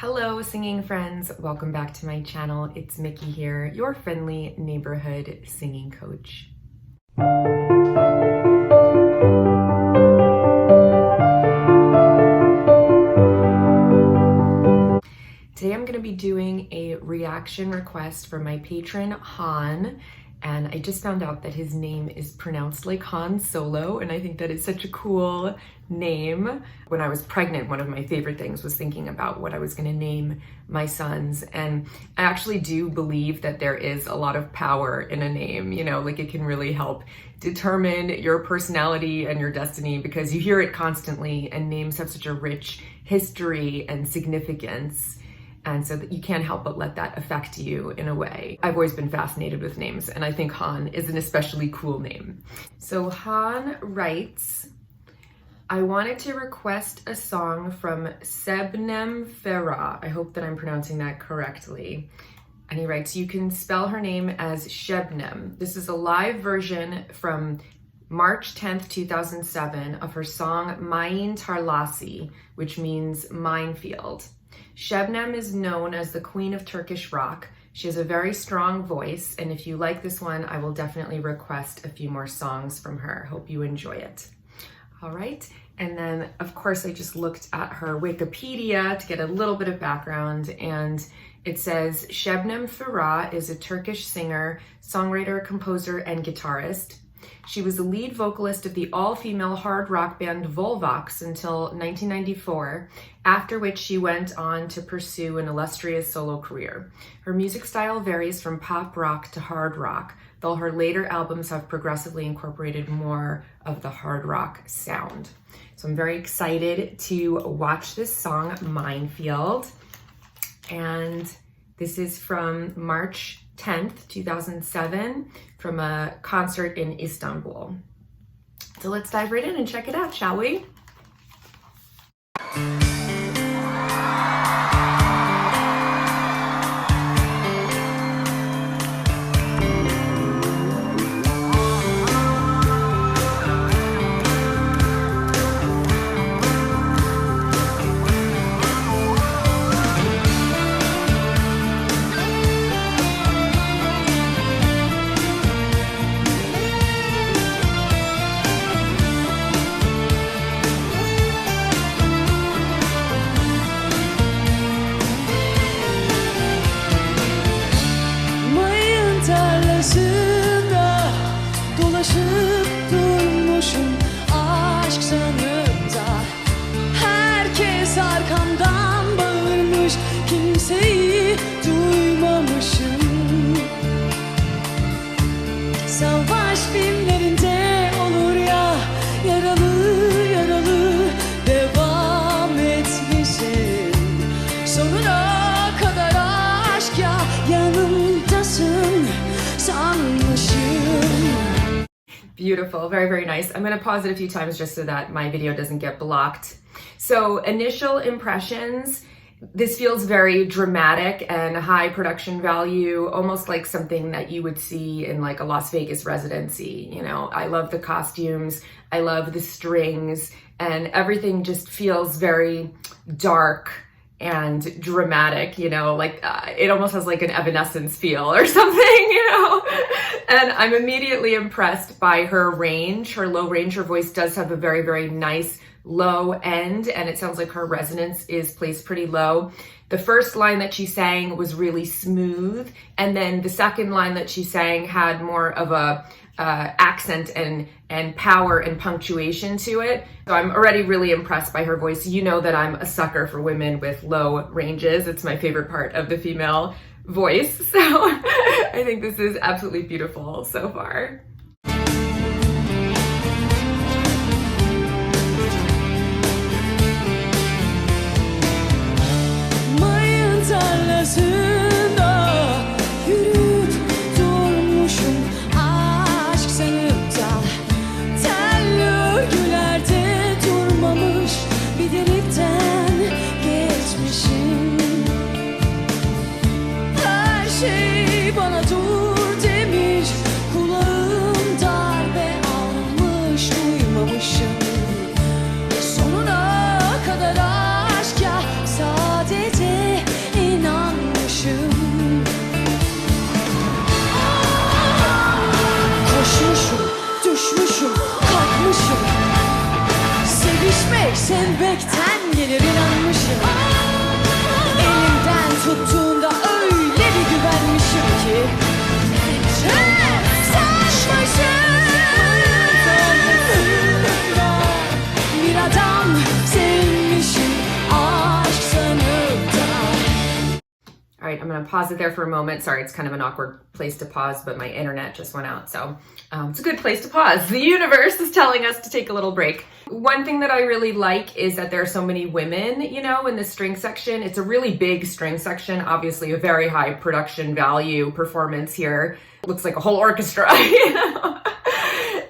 Hello, singing friends. Welcome back to my channel. It's Miki here, your friendly neighborhood singing coach. Today I'm going to be doing a reaction request from my patron Han, and I just found out that his name is pronounced like Han Solo, and I think that is such a cool name. When I was pregnant, one of my favorite things was thinking about what I was going to name my sons, and I actually do believe that there is a lot of power in a name, you know, like it can really help determine your personality and your destiny because you hear it constantly, and names have such a rich history and significance. And so that you can't help but let that affect you in a way. I've always been fascinated with names, and I think Han is an especially cool name. So Han writes, I wanted to request a song from Sebnem Ferah. I hope that I'm pronouncing that correctly. And he writes, you can spell her name as Sebnem. This is a live version from March 10th, 2007 of her song Mayin Tarlasi, which means minefield. Sebnem is known as the Queen of Turkish rock. She has a very strong voice, and if you like this one, I will definitely request a few more songs from her. Hope you enjoy it. All right, and then of course I just looked at her Wikipedia to get a little bit of background, and it says Sebnem Ferah is a Turkish singer, songwriter, composer, and guitarist. She was the lead vocalist of the all-female hard rock band Volvox until 1994, after which she went on to pursue an illustrious solo career. Her music style varies from pop rock to hard rock, though her later albums have progressively incorporated more of the hard rock sound. So I'm very excited to watch this song, Minefield. And this is from March 10th, 2007, from a concert in Istanbul. So let's dive right in and check it out, shall we? Dolaşıp durmuşum aşk sanımda. Herkes arkamdan bağırmış, kimseyi duymamışım. Savaş filmlerinde olur ya, yaralı yaralı devam etmişim. Sonuna kadar aşk ya, yanımdasın sanmışım. Beautiful, very, very nice. I'm going to pause it a few times just so that my video doesn't get blocked. So initial impressions, this feels very dramatic and high production value, almost like something that you would see in like a Las Vegas residency. You know, I love the costumes, I love the strings, and everything just feels very dark and dramatic, you know, like it almost has like an Evanescence feel or something, you know. And I'm immediately impressed by her range, her low range. Her voice does have a very, very nice low end, and it sounds like her resonance is placed pretty low. The first line that she sang was really smooth, and then the second line that she sang had more of a accent and power and punctuation to it. So I'm already really impressed by her voice. You know that I'm a sucker for women with low ranges. It's my favorite part of the female voice. So I think this is absolutely beautiful so far. Mayin tarlasında yürüyüp durmuşum aşk sanımda. Telli örgülerde durmamış bir delikten geçmişim. Her şey bana dur demiş, kulağım All right, I'm gonna pause it there for a moment. Sorry, it's kind of an awkward place to pause, but my internet just went out, so it's a good place to pause. The universe is telling us to take a little break. One thing that I really like is that there are so many women, you know, in the string section. It's a really big string section, obviously a very high production value performance here. It looks like a whole orchestra, you know?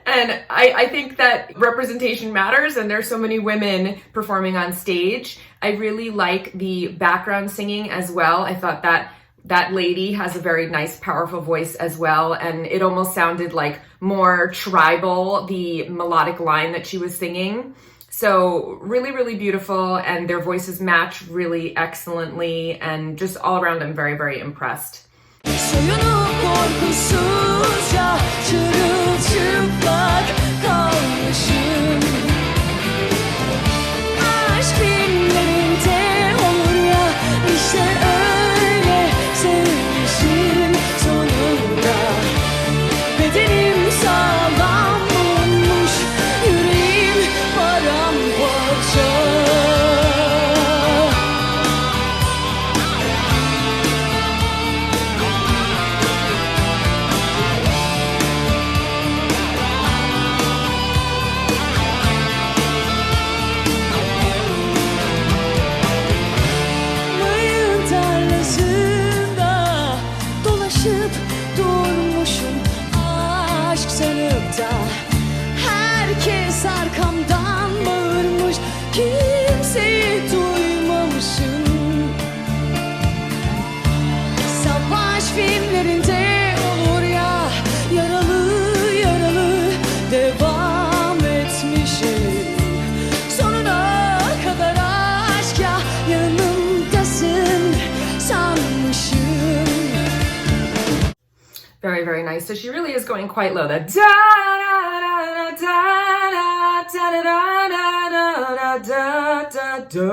And I think that representation matters, and there's so many women performing on stage. I really like the background singing as well. I thought that that lady has a very nice, powerful voice as well, and it almost sounded like more tribal, the melodic line that she was singing. So really, really beautiful, and their voices match really excellently, and just all around I'm very, very impressed. Soyunup korkusuzca çırılçıplak kalmışım. Aşk filmlerinde olur ya, işte öyle sevmişim sonunda. Bedenim sağlam olmuş, yüreğim paramparça. Mayın tarlasında dolaşıp durmuşum, aşk sanıp da herkes arkamdan bağırmış, kimseyi duymamışım. Savaş filmlerinde olur ya, yaralı yaralı devam etmişim. Sonuna kadar aşk ya, yanımdasın sanmışım. Very, very nice. So she really is going quite low. The da da da da da da da da da da da.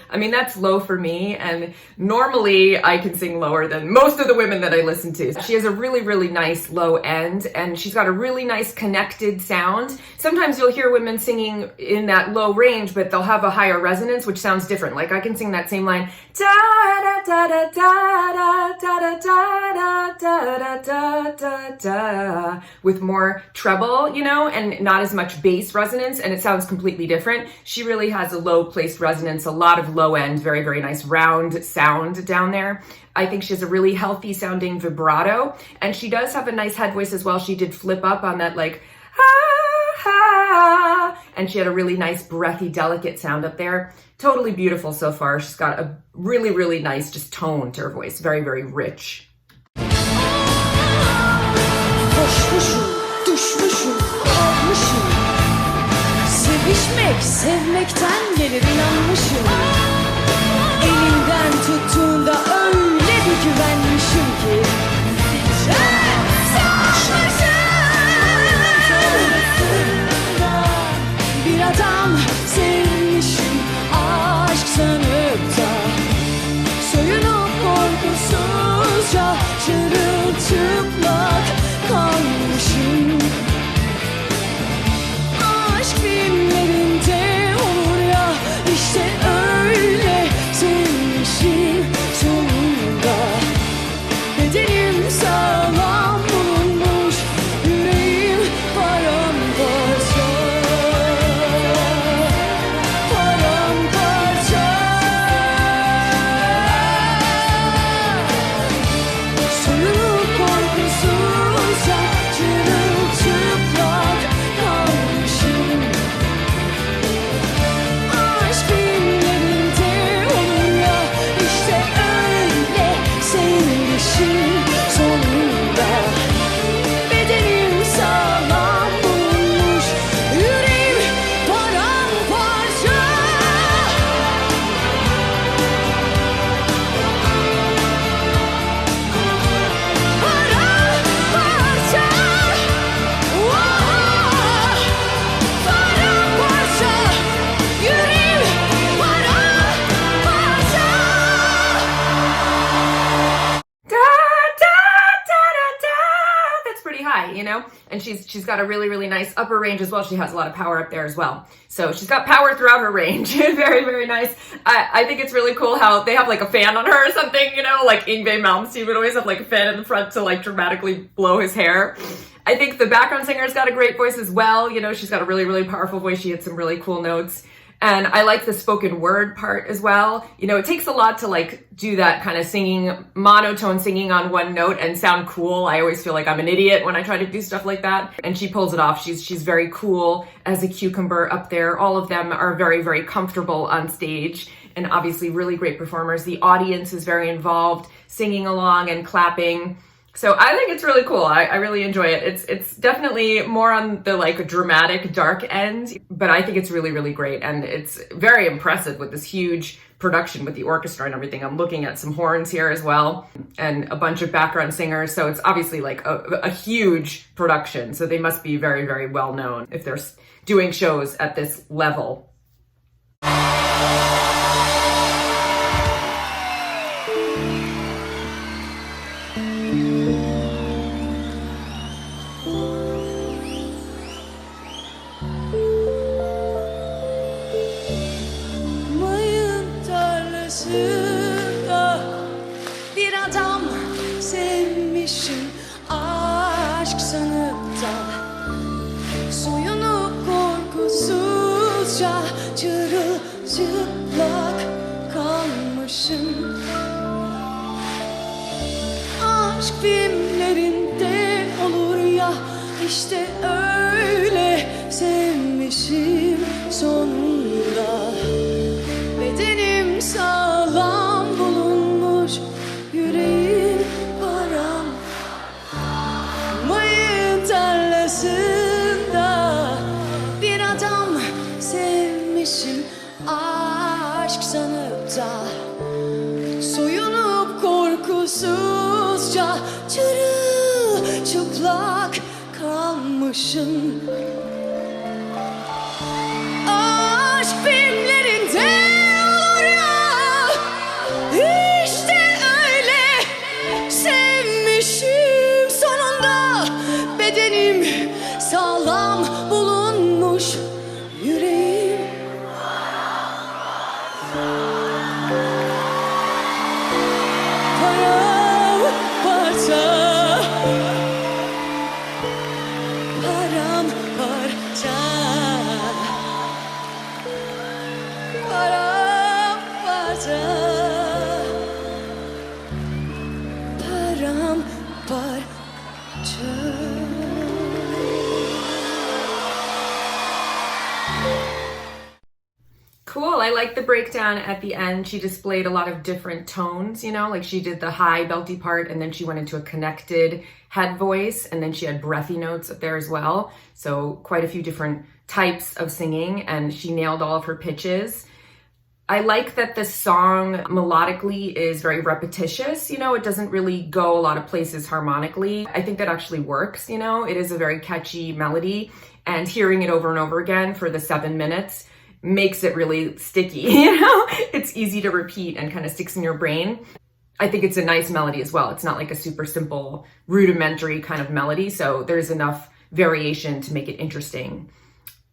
I mean, that's low for me, and normally I can sing lower than most of the women that I listen to. She has a really, really nice low end, and she's got a really nice connected sound. Sometimes you'll hear women singing in that low range, but they'll have a higher resonance, which sounds different. Like I can sing that same line, da da da da da da da da da da da da da, with more treble, you know, and not as much bass resonance, and it sounds completely different. She really has a low placed resonance, a lot of low end, very, very nice round sound down there. I think she has a really healthy sounding vibrato, and she does have a nice head voice as well. She did flip up on that like, and she had a really nice breathy, delicate sound up there. Totally beautiful so far. She's got a really, really nice just tone to her voice. Very, very rich. Koşmuşum, düşmüşüm, kalmışım. Sevişmek, sevmekten gelir inanmışım. Elimden tuttuğunda öyle bir güvenmişim ki. Bir adam sevmişim, aşk sanıp da soyunup korkusuzca çırılçıplak kalmışım. Aşk filmlerinde olur ya, işte öyle and she's got a really, really nice upper range as well. She has a lot of power up there as well. So she's got power throughout her range. Very, very nice. I think it's really cool how they have like a fan on her or something, you know, like Yngwie Malmsteen would always have like a fan in the front to like dramatically blow his hair. I think the background singer's got a great voice as well. You know, she's got a really, really powerful voice. She hits some really cool notes. And I like the spoken word part as well. You know, it takes a lot to like do that kind of singing, monotone singing on one note and sound cool. I always feel like I'm an idiot when I try to do stuff like that. And she pulls it off. She's very cool as a cucumber up there. All of them are very, very comfortable on stage and obviously really great performers. The audience is very involved, singing along and clapping. So I think it's really cool. I really enjoy it. It's definitely more on the like dramatic, dark end, but I think it's really, really great. And it's very impressive with this huge production with the orchestra and everything. I'm looking at some horns here as well and a bunch of background singers. So it's obviously like a huge production. So they must be very, very well known if they're doing shows at this level. Mayın tarlasında bir adam sevmişim, aşk sanıp da soyunup korkusuzca çırılçıplak kalmışım. Aşk filmlerinde olur ya, işte öyle sevmişim sonunda. Bedenim sağlam bulunmuş, yüreğim param. Mayın tarlasında bir adam sevmişim, aşk sanıp da soyunup korkusuzca çırılçıplak kalmışım. Aşk filmlerinde olur ya, işte öyle sevmişim sonunda. Bedenim sağlam bulunmuş, yüreğim paramparça, paramparça, paramparça, paramparça. Cool. I like the breakdown at the end. She displayed a lot of different tones, you know, like she did the high belty part and then she went into a connected head voice and then she had breathy notes up there as well. So quite a few different types of singing and she nailed all of her pitches. I like that the song melodically is very repetitious, you know, it doesn't really go a lot of places harmonically. I think that actually works, you know, it is a very catchy melody and hearing it over and over again for the 7 minutes makes it really sticky, you know? It's easy to repeat and kind of sticks in your brain. I think it's a nice melody as well. It's not like a super simple, rudimentary kind of melody, so there's enough variation to make it interesting.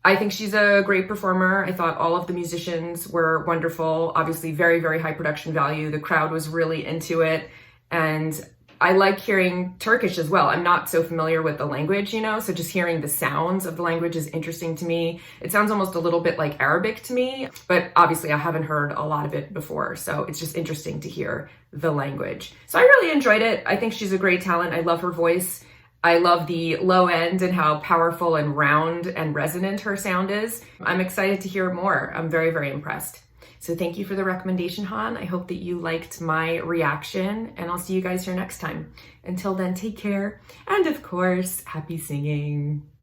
I think she's a great performer. I thought all of the musicians were wonderful. Obviously, very, very high production value. The crowd was really into it. And I like hearing Turkish as well. I'm not so familiar with the language, you know, so just hearing the sounds of the language is interesting to me. It sounds almost a little bit like Arabic to me, but obviously I haven't heard a lot of it before, so it's just interesting to hear the language. So I really enjoyed it. I think she's a great talent. I love her voice. I love the low end and how powerful and round and resonant her sound is. I'm excited to hear more. I'm very, very impressed. So thank you for the recommendation, Han. I hope that you liked my reaction and I'll see you guys here next time. Until then, take care. And of course, happy singing.